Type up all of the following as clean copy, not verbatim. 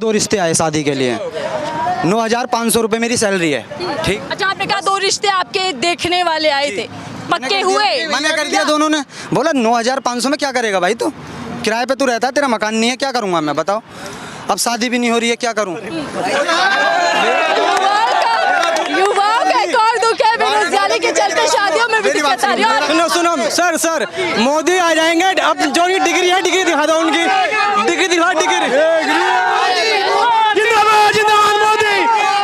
दो रिश्ते आए शादी के लिए, 9,500 रुपये मेरी सैलरी है। ठीक। अच्छा, आपने कहा 2 रिश्ते आपके देखने वाले आए थे, पक्के हुए? मैंने कर दिया, दोनों ने बोला 9,500 में क्या करेगा भाई तू, किराए पे तू रहता है, तेरा मकान नहीं है, क्या करूँगा मैं बताओ। अब शादी भी नहीं हो रही है, क्या करूँ। युवाओं का एक और दुख है, बेरोजगारी के चलते शादियों में भी दिक्कत आ रही है। सुनो सर, मोदी आ जाएंगे, अब जो डिग्री है डिग्री दिखा दो उनकी, डिग्री दिखा, डिग्री। जिंदाबाद जिंदाबाद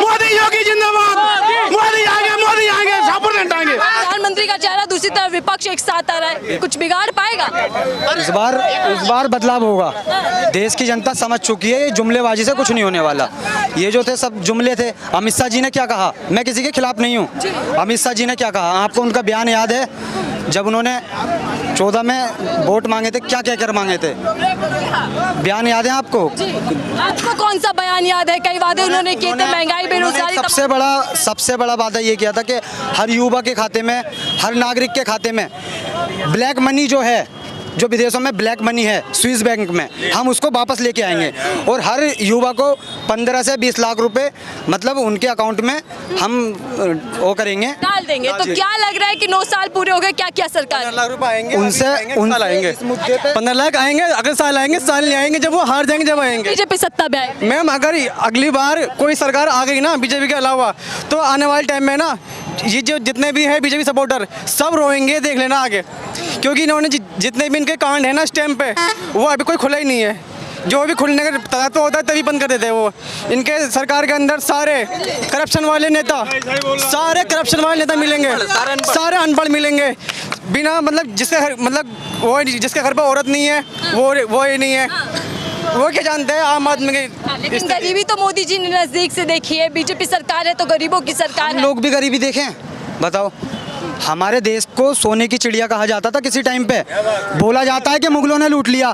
मोदी योगी जिंदाबाद, मोदी आएंगे 100% आएंगे। प्रधानमंत्री का चेहरा, दूसरी तरफ विपक्ष एक साथ आ रहा है, कुछ बिगाड़ पाएगा? इस बार बदलाव होगा। देश की जनता समझ चुकी है, ये जुमलेबाजी से कुछ नहीं होने वाला। ये जो थे सब जुमले थे। अमित शाह जी ने क्या कहा, मैं किसी के खिलाफ नहीं हूँ। अमित शाह जी ने क्या कहा, आपको उनका बयान याद है जब उन्होंने 14 में वोट मांगे थे, क्या कहकर मांगे थे, बयान याद है आपको? आपको कौन सा बयान याद है? कई वादे उन्होंने किए थे, महंगाई, बेरोजगारी। सबसे बड़ा वादा ये किया था कि हर युवा के खाते में, हर नागरिक के खाते में ब्लैक मनी जो है, जो विदेशों में ब्लैक मनी है स्विस बैंक में, हम उसको वापस लेके आएंगे और हर युवा को 15 से 20 लाख रुपए मतलब उनके अकाउंट में हम वो करेंगे, डाल देंगे। तो क्या लग रहा है कि 9 साल पूरे हो गए, क्या क्या सरकार? 15 लाख रुपए आएंगे, उनसे आएंगे 15 लाख आएंगे, अगले साल आएंगे, साल नहीं आएंगे, जब वो हार जाएंगे जब आएंगे। बीजेपी सत्ता में आएगी। मैम अगर अगली बार कोई सरकार आ गई ना बीजेपी के अलावा, तो आने वाले टाइम में ना ये जो जितने भी है बीजेपी सपोर्टर सब रोएंगे, देख लेना आगे, क्योंकि इन्होंने जितने भी इनके कांड है ना इस टाइम पे, वो अभी कोई खुला ही नहीं है। जो भी खुलने का पता तो होता है तभी बंद कर देते हैं वो। इनके सरकार के अंदर सारे करप्शन वाले नेता मिलेंगे, सारे अनपढ़ मिलेंगे, बिना मतलब जिसके घर पर औरत नहीं है वो ही नहीं है, वो क्या जानते हैं आम आदमी के। लेकिन गरीबी तो मोदी जी ने नजदीक से देखी है, बीजेपी सरकार है तो गरीबों की सरकार है। लोग भी गरीबी देखें, बताओ। हमारे देश को सोने की चिड़िया कहा जाता था किसी टाइम पे, बोला जाता है कि मुगलों ने लूट लिया।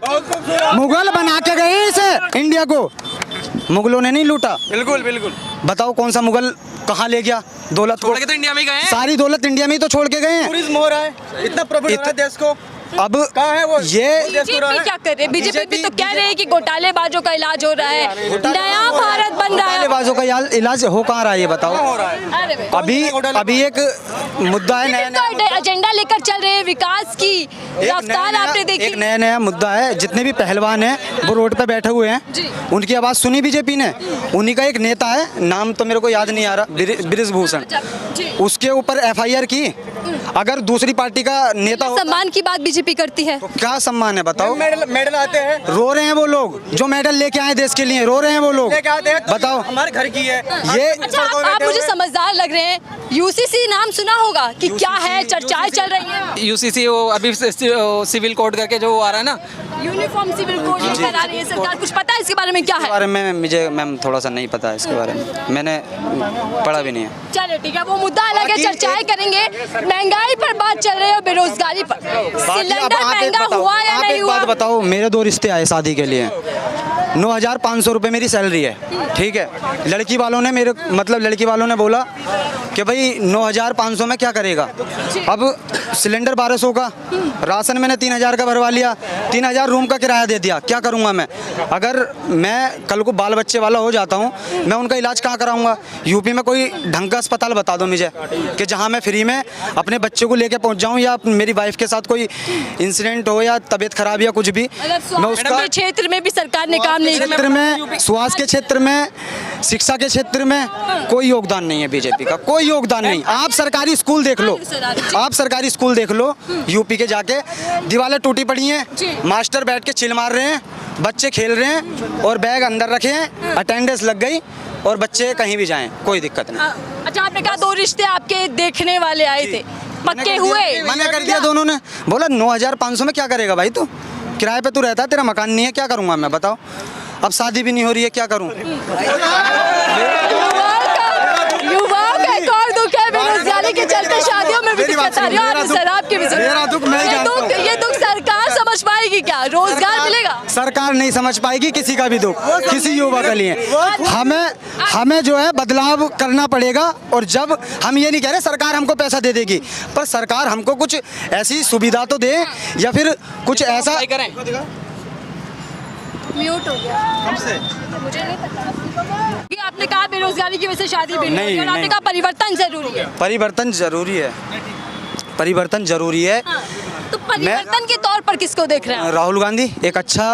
मुगल बना के गए इसे इंडिया को, मुगलों ने नहीं लूटा। बिल्कुल। बताओ कौन सा मुगल कहाँ ले गया दौलत को? छोड़ के तो इंडिया में ही गए हैं। सारी दौलत इंडिया में ही तो छोड़ के गए हैं। टूरिज्म हो रहा है, इतना प्रॉफिट हो रहा है देश को। अब कहाँ है वो? ये बीजेपी क्या कर रहे हैं? बीजेपी भी तो कह रहे हैं कि घोटालेबाजों का इलाज हो रहा है, नया भारत बन रहा है। घोटालेबाजों का इलाज हो कहाँ रहा है ये बताओ? अरे भाई, अभी एक मुद्दा है, नया एजेंडा लेकर चल रहे हैं, विकास की रफ्तार आपने देखी। एक नया मुद्दा है। जितने भी पहलवान हैं वो रोड पे बैठे हुए हैं, उनकी आवाज़ सुनी बीजेपी ने। उन्हीं का एक नेता है, नाम तो मेरे को याद नहीं आ रहा, बृजभूषण, उसके ऊपर FIR की। अगर दूसरी पार्टी का नेता हो, सम्मान की बात बीजेपी करती है तो क्या सम्मान है बताओ? मेडल आते हैं, रो रहे हैं वो लोग जो मेडल लेके आए देश के लिए, रो रहे हैं वो लोग। बताओ, हमारे घर की है ये। अच्छा, आप मुझे समझदार लग रहे हैं। UCC नाम सुना होगा कि क्या है, चर्चाएं चल रही हैं। UCC वो अभी सिविल कोड करके जो आ रहा है ना, यूनिफॉर्म सिविल कोड लेकर आ रही है सरकार, कुछ पता है इसके बारे में क्या है? बारे में मुझे मैम थोड़ा सा नहीं पता है इसके बारे में, मैंने पढ़ा भी नहीं है। चलो ठीक है, वो मुद्दा अलग है, चर्चाएं करेंगे। महंगाई पर बात चल रही है और बेरोजगारी पर। सिलेंडर महंगा हुआ या नहीं हुआ? बात बताओ, मेरे 2 रिश्ते आए शादी के लिए, 9,500 रुपये मेरी सैलरी है। ठीक है, लड़की वालों ने बोला कि भाई 9,500 में क्या करेगा। अब सिलेंडर 1200 का, राशन मैंने 3,000 का भरवा लिया, 3,000 रूम का किराया दे दिया, क्या करूँगा मैं? अगर मैं कल को बाल बच्चे वाला हो जाता हूँ, मैं उनका इलाज कहाँ कराऊँगा? यूपी में कोई ढंग का अस्पताल बता दो मुझे कि जहाँ मैं फ्री में अपने बच्चे को लेके पहुँच जाऊँ, या मेरी वाइफ के साथ कोई इंसिडेंट हो या तबीयत खराब या कुछ भी, मैं उसका क्षेत्र में भी सरकार ने काम नहीं क्षेत्र में, स्वास्थ्य के क्षेत्र में, शिक्षा के क्षेत्र में कोई योगदान नहीं है बीजेपी का, कोई योगदान नहीं। आप सरकारी स्कूल देख लो, यूपी के जाके दीवारें टूटी पड़ी हैं, मास्टर बैठ के चिल मार रहे हैं, बच्चे खेल रहे हैं और बैग अंदर रखे हैं, अटेंडेंस लग गई और बच्चे कहीं भी जाएं, कोई दिक्कत नहीं। अच्छा, आपने कहा 2 रिश्ते आपके देखने वाले आए थे, पक्के हुए? मैंने कर दिया, दोनों ने बोला 9,500 में क्या करेगा भाई तू, किराए पे तू रहता है, तेरा मकान नहीं है, क्या करूँगा मैं बताओ। अब शादी भी नहीं हो रही है, क्या करूँ। युवाओं का एक और दुख है, बेरोजगारी के चलते शादियों में भी दिक्कत आ रही है। सर आपके भी ये दुख सरकार समझ पाएगी क्या? रोजगार मिलेगा? सरकार नहीं समझ पाएगी किसी का भी दुख, किसी युवा के लिए। हमें जो है बदलाव करना पड़ेगा। और जब हम ये नहीं कह रहे सरकार हमको पैसा दे देगी, पर सरकार हमको कुछ ऐसी सुविधा तो दे, या फिर कुछ ऐसा म्यूट हो गया हमसे मुझे नहीं पता कि आपने कहा बेरोजगारी की वजह से शादी भी नहीं नहीं, होगी और आपने नहीं। कहा परिवर्तन जरूरी है। परिवर्तन जरूरी है, परिवर्तन जरूरी है। हाँ, तो परिवर्तन के तौर पर किसको देख रहे हैं? राहुल गांधी एक अच्छा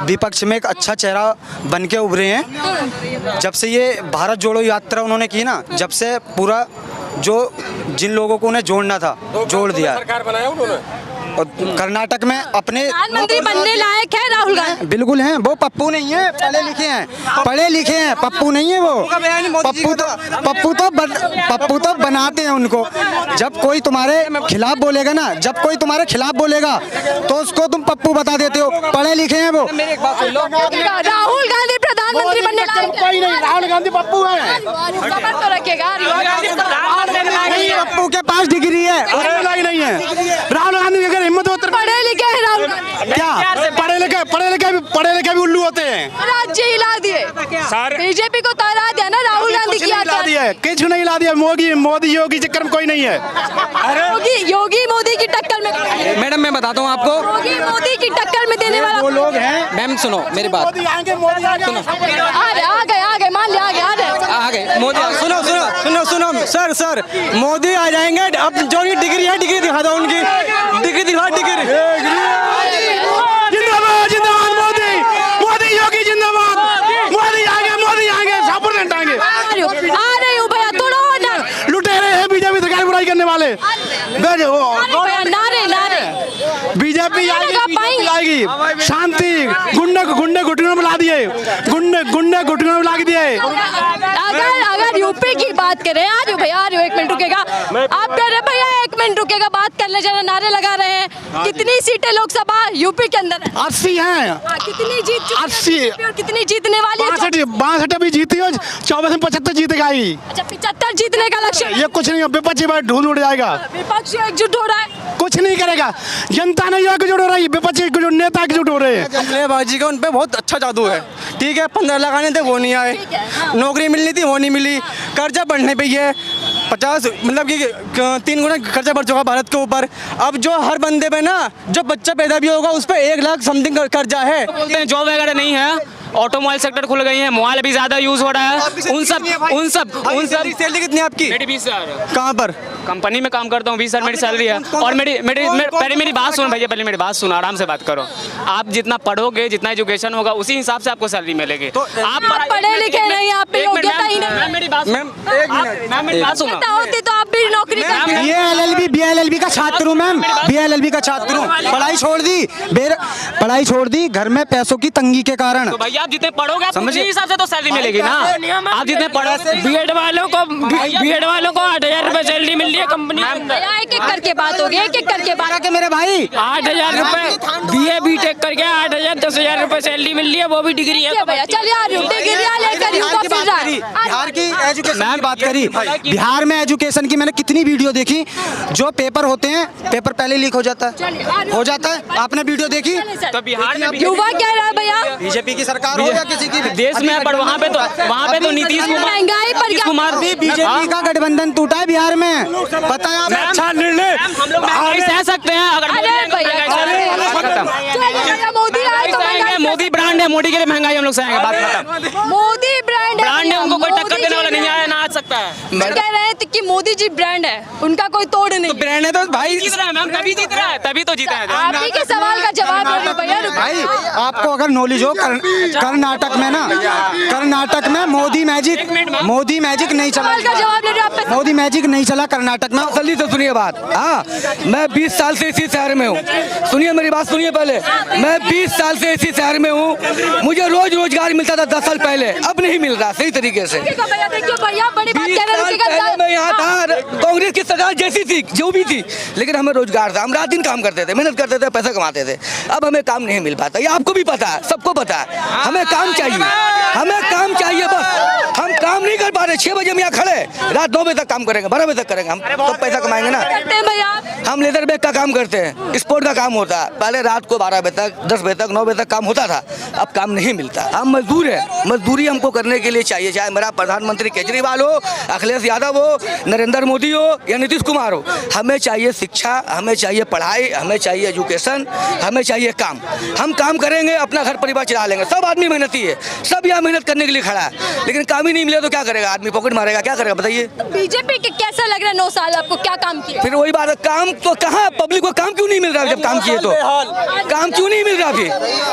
विपक्ष में एक अच्छा चेहरा बन के उभरे हैं। जब से ये भारत जोड़ो यात्रा उन्होंने की ना, जब से पूरा जो जिन लोगों को उन्हें जोड़ना था जोड़ दिया है। सरकार बनाया उन्होंने। और कर्नाटक में अपने प्रधानमंत्री बनने लायक है राहुल गांधी? बिल्कुल हैं, वो पप्पू नहीं है, पढ़े लिखे हैं, पढ़े लिखे हैं, पप्पू नहीं है वो। पप्पू तो बनाते हैं उनको। जब कोई तुम्हारे खिलाफ बोलेगा ना, जब कोई तुम्हारे खिलाफ बोलेगा तो उसको तुम पप्पू बता देते हो, पढ़े लिखे हैं वो। राहुल गांधी प्रधानमंत्री बनने लायक है? कोई नहीं, राहुल गांधी पप्पू है। खबर तो रखिएगा। पप्पू के पास डिग्री है, नहीं है राहुल गांधी अगर हिम्मत होती पढ़े लिखे हैं राहुल गांधी? क्या पढ़े लिखे भी उल्लू होते हैं। राज्य हिला दिए, बीजेपी को तो हरा दिया ना राहुल गांधी की ला दिया है, कुछ नहीं ला दिया। मोदी योगी चक्कर में कोई नहीं है। योगी मोदी की टक्कर में मैडम मैं बताता हूँ आपको, योगी मोदी की टक्कर में देने वाला वो लोग हैं। मैम सुनो मेरी बात, सुनो आ गए मान लिया आ गए मोदी सुनो सुनो सुनो सुनो सर मोदी आ जाएंगे। अब जो भी डिग्री है डिग्री दिखा दो उनकी, डिग्री दिखा डिग्री। जिंदाबाद जिंदाबाद मोदी योगी जिंदाबाद। मोदी आगे 100% आएंगे। आ रही हूँ भैया, तोड़ो ना लुटेरे हैं बीजेपी सरकार बुराई करने वाले। भैया, नारे बीजेपी आएगी, शांति। गुंडे घुटनों में ला दिए, गुंडे घुटनों में ला दिए। अगर यूपी की बात करें, आ रही हूँ भैया, आ रही हूँ, 1 मिनट रुकेगा। आप कह रहे भैया 1 मिनट रुकेगा, बात कर ले जरा, नारे लगा रहे हैं। कितनी सीटें लोकसभा यूपी के अंदर है? 80 हैं। कितनी जीत चुकी है 80 बीजेपी और कितनी जीतने वाली है? 62 अभी जीती हो, 24 में 75 जीतेगा ही। अच्छा 75 जीतने का लक्ष्य है। ये कुछ नहीं, विपक्षी बार ढूंढ उड़ जाएगा। विपक्ष एकजुट हो रहा है। कुछ नहीं करेगा, जनता नहीं एकजुट हो रही, विपक्षी एकजुट, नेता एकजुट हो रहे हैं। कमलेबाजी का उन पे बहुत अच्छा जादू है। ठीक है, 15 लगाने थे वो नहीं आए, नौकरी मिलनी थी वो नहीं मिली, कर्जा बढ़ने पे ही है 50 मतलब कि 3 गुना खर्चा बढ़ चुका भारत के ऊपर। अब जो हर बंदे पे ना जो बच्चा पैदा भी होगा उस पर 1 लाख समथिंग कर्जा है। बोलते हैं जॉब वगैरह नहीं है, ऑटोमोबाइल सेक्टर खुल गई है, मोबाइल अभी ज्यादा यूज हो रहा है। उन सब सैलरी कितनी है आपकी? मेरी 20,000 कहाँ पर? कंपनी में काम करता हूँ, 20,000 मेरी सैलरी है। और पहले मेरी बात सुनो भैया, पहले मेरी बात सुनो, आराम से बात करो। आप जितना पढ़ोगे, जितना एजुकेशन होगा, उसी हिसाब से आपको सैलरी मिलेगी। तो आप पढ़े लिखे नहीं, आप पे योग्यता ही नहीं। मैम मेरी बात सुनो, योग्यता होती तो आप भी नौकरी करते। BLLB का छात्र हूँ मैम, BLLB का छात्र हूँ। पढ़ाई छोड़ दी घर में पैसों की तंगी के कारण। तो भैया आप जितने पढ़ोगे आपको उसी हिसाब से तो सैलरी मिलेगी ना। आप जितने पढ़ो, बीएड वालों को 8,000 रुपए सैलरी मिल रही है कंपनी के अंदर। एक करके बात होगी, एक करके बात। के मेरे भाई 8,000 रुपए बीए बीटेक करके 8,000 10,000 रुपए सैलरी मिल रही है, वो भी डिग्री है। भैया चलिए आ रही हूँ, डिग्रियां लेकर यूँ का फिर रहा है। बिहार की एजुकेशन की बात करी, बिहार में एजुकेशन की मैंने कितनी वीडियो देखी। जो पेपर होते हैं, पेपर पहले लीक हो जाता है, आपने वीडियो देखी? तो बिहार में युवा कह रहा है भैया बीजेपी की सरकार हो या किसी की देश में, पर वहाँ पे तो नीतीश महंगाई पर क्या? कुमार बीजेपी का गठबंधन टूटा है बिहार में, पता है आपको? अच्छा निर्णय हम लोग महंगाई सह सकते हैं अगर अरे भैया मोदी आए तो महंगाई मोदी ब्रांड है, मोदी के लिए महंगाई हम लोग सहेंगे, बात खत्म। मोदी ब्रांड है, उनको कोई टक्कर देने वाला नहीं आया, ना आ सकता है। कह रहे हैं कि मोदी जी ब्रांड है, उनका कोई तोड़ नहीं। ब्रांड है तो भाई जीत रहा है मैम, तभी जीत रहा है, तभी तो जीता है। आप ही के सवाल का जवाब दे भैया। भाई आपको अगर नॉलेज हो, कर्नाटक में ना, कर्नाटक में मोदी मैजिक नहीं चला। सवाल का जवाब ले रहे हो आप। मोदी मैजिक नहीं चला कर्नाटक में। जल्दी से सुनिए बात। हाँ, मैं 20 साल से इसी शहर में हूँ। सुनिए मेरी बात, सुनिए पहले। मैं 20 साल से इसी शहर में हूँ। मुझे रोजगार मिलता था 10 साल पहले, अब नहीं मिल रहा सही तरीके से। 20 साल पहले मैं यहाँ था, कांग्रेस की सरकार जैसी थी, जो भी थी, लेकिन हमें रोजगार था। हम रात दिन काम करते थे, मेहनत करते थे, पैसा कमाते थे। अब हमें काम नहीं मिल पाता, ये आपको भी पता है, सबको पता है। हमें काम चाहिए, हमें काम चाहिए, बस हम काम नहीं कर पा रहे। 6 बजे हम यहाँ खड़े, रात 9 बजे तक काम करेंगे, 12 बजे तक करेंगे, हम तो पैसा कमाएंगे ना। करते हैं भैया आप? हम लेदर बैग का काम करते हैं, स्पोर्ट का काम होता है। पहले रात को 12 बजे तक, 10 बजे तक, 9 बजे तक काम होता था, अब काम नहीं मिलता। हम मजदूर हैं, मजदूरी हमको करने के लिए चाहिए, चाहे मेरा प्रधानमंत्री केजरीवाल हो, अखिलेश यादव हो, नरेंद्र मोदी हो या नीतीश कुमार हो। हमें चाहिए शिक्षा, हमें चाहिए पढ़ाई, हमें चाहिए एजुकेशन, हमें चाहिए काम। हम काम करेंगे, अपना घर परिवार चला लेंगे। सब आदमी मेहनती है, सब यहाँ मेहनत करने के लिए खड़ा है, लेकिन काम ही नहीं मिले तो क्या करेगा आदमी? पॉकेट मारेगा, क्या करेगा बताइए? बीजेपी के कैसा लग रहा है 9 साल आपको, क्या काम किया? फिर वही बात है, काम तो कहाँ, पब्लिक को काम क्यों नहीं मिल रहा? जब काम किए तो काम क्यों नहीं मिल रहा? फिर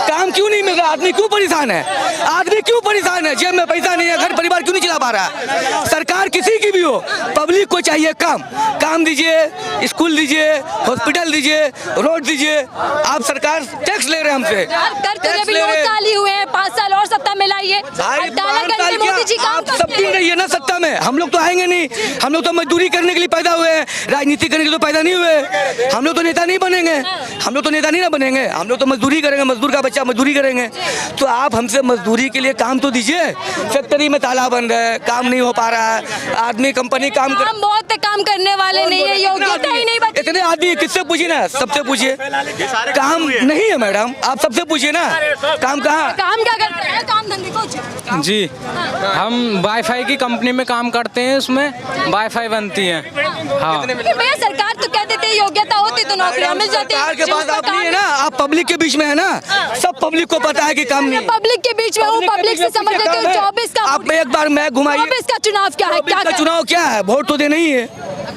काम क्यों नहीं मिल रहा? आदमी क्यों परेशान है? आदमी क्यों परेशान है? जेब में पैसा नहीं है, घर परिवार क्यों नहीं चला पा रहा? सरकार किसी की भी हो, पब्लिक को चाहिए काम। काम दीजिए, स्कूल दीजिए, हॉस्पिटल दीजिए, रोड दीजिए। आप सरकार टैक्स ले रहे हैं हमसे, कर तो अभी 9 साल ही हुए हैं, 5 साल और सत्ता में लाइए। भाई 18 घंटे मोदी जी काम आप सब करते दिन हैं। रहिए ना सत्ता में, हम लोग तो आएंगे नहीं। हम लोग तो मजदूरी करने के लिए पैदा हुए हैं, राजनीति करने के लिए तो पैदा नहीं हुए। हम लोग तो नेता नहीं बनेंगे, हम लोग तो नेता नहीं ना बनेंगे, हम लोग तो मजदूरी करेंगे, मजदूर का बच्चा मजदूरी करेंगे। तो आप हमसे मजदूरी के लिए काम तो दीजिए। फैक्ट्री में ताला बंद है, काम नहीं हो पा रहा है, आदमी कंपनी काम हम बहुत काम करने वाले नहीं है, योग्यता ही नहीं बची। इतने आदमी किससे पूछिए ना, सबसे पूछिए। काम नहीं है मैडम, आप सबसे पूछिए ना, काम कहाँ? काम क्या करते हैं? काम धंधे कुछ? जी, हम वाईफाई की कंपनी में काम करते हैं, उसमें वाईफाई बनती है। हाँ, भैया सरकार तो कह देते हैं योग्यता होती तो नौकरियां मिल जाती सरकार के पास आप नहीं है ना, आप पब्लिक के बीच में है ना, सब पब्लिक को पता है कि काम नहीं है। पब्लिक के बीच में हूँ, पब्लिक से समझ लेते हो। 24 का आप एक बार मैं घुमाइए, 24 का चुनाव क्या है? क्या का चुनाव क्या है? वोट तो देना ही है,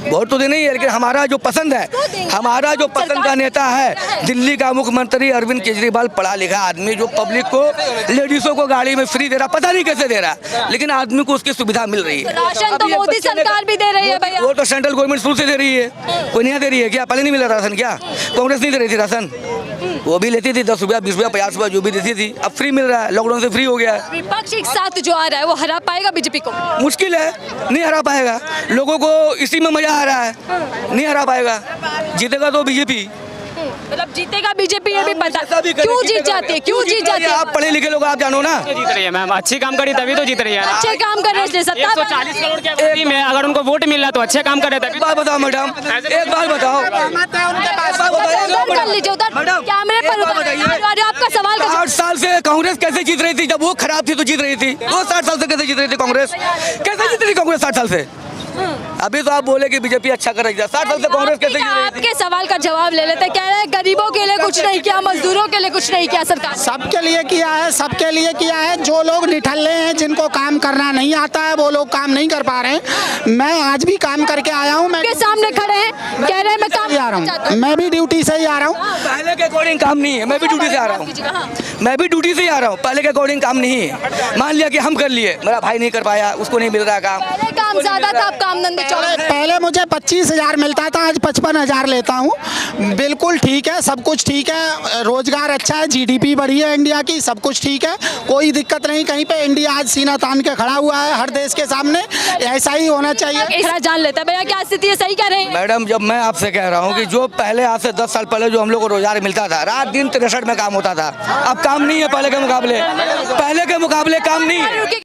वोट तो देना ही है, लेकिन हमारा जो पसंद है, हमारा जो पसंद का नेता है दिल्ली का मुख्यमंत्री अरविंद केजरीवाल, पढ़ा लिखा आदमी, जो पब्लिक को, लेडीजों को गाड़ी में फ्री दे रहा, पता नहीं कैसे दे रहा, लेकिन आदमी को उसकी सुविधा मिल रही है। राशन तो मोदी सरकार भी दे रही है भैया। वो तो सेंट्रल गवर्नमेंट शुरू से दे रही है, कोई नहीं दे रही है क्या? पहले नहीं मिला राशन क्या? कांग्रेस नहीं दे रही थी राशन? वो भी लेती थी 10 रुपया, 20 रुपया, 50 रुपया जो भी देती थी। अब फ्री मिल रहा है, लॉकडाउन से फ्री हो गया है। विपक्ष एक साथ जो आ रहा है वो हरा पाएगा बीजेपी को? मुश्किल है, नहीं हरा पाएगा। लोगों को इसी में मजा आ रहा है, नहीं हरा पाएगा। जीतेगा तो बीजेपी, मतलब जीतेगा बीजेपी, ये भी पता। क्यों जीत जाती है? क्यों जीत जाती है? आप पढ़े लिखे लोग, आप जानो ना। जीत रही है मैम, अच्छी काम करी तभी तो जीत रही है। अच्छे काम कर रहे हैं इसलिए सत्ता 140 करोड़ की आबादी में अगर उनको वोट मिल रहा तो अच्छे काम करे तभी। एक बात बताओ मैडम, एक बात बताओ, कर लीजिए उधर कैमरे पर आपका सवाल का 60 साल से कांग्रेस कैसे जीत रही थी? जब वो खराब थी तो जीत रही थी। वो 60 साल से कैसे जीत रही थी कांग्रेस? कैसे जीत रही कांग्रेस 60 साल से? अभी तो आप बोले कि बीजेपी अच्छा कर रही है, 60 साल से कांग्रेस कैसे जीत रही थी? आपके सवाल का जवाब ले लेते। कह रहे हैं गरीबों के लिए कुछ नहीं किया, मजदूरों के लिए कुछ नहीं किया सरकार। सबके लिए किया है, सबके लिए किया है। जो लोग निठल्ले हैं, जिनको काम करना नहीं आता है, वो लोग काम नहीं कर पा रहे हैं। मैं आज भी काम करके आया हूँ। मैं सामने खड़े हैं, कह रहे हैं मैं काम आ रहा हूँ, मैं भी ड्यूटी से ही आ रहा हूँ। पहले के अकॉर्डिंग काम नहीं है, मैं भी ड्यूटी से आ रहा हूँ, मैं भी ड्यूटी से ही आ रहा हूँ। पहले के अकॉर्डिंग काम नहीं है। मान लिया कि हम कर लिए, मेरा भाई नहीं कर पाया, उसको नहीं मिल रहा काम। पहले काम ज्यादा था, अब काम धंधे चल रहे हैं। पहले मुझे 25,000 मिलता था, आज 55,000 लेता हूँ। बिल्कुल ठीक है, सब कुछ ठीक है, रोजगार अच्छा है, जीडीपी बढ़ी है इंडिया की, सब कुछ ठीक है, कोई दिक्कत नहीं कहीं पे। इंडिया आज सीना तान के खड़ा हुआ है हर देश के सामने, ऐसा ही होना चाहिए। इतना जान लेता है भैया, क्या स्थिति है? सही कह रहे हैं मैडम, जब मैं आपसे कह रहा हूँ कि जो पहले आज से 10 साल पहले जो हम लोग को रोजगार मिलता था, रात दिन 63 में काम होता था, अब काम नहीं है पहले के मुकाबले, पहले के मुकाबले काम नहीं है।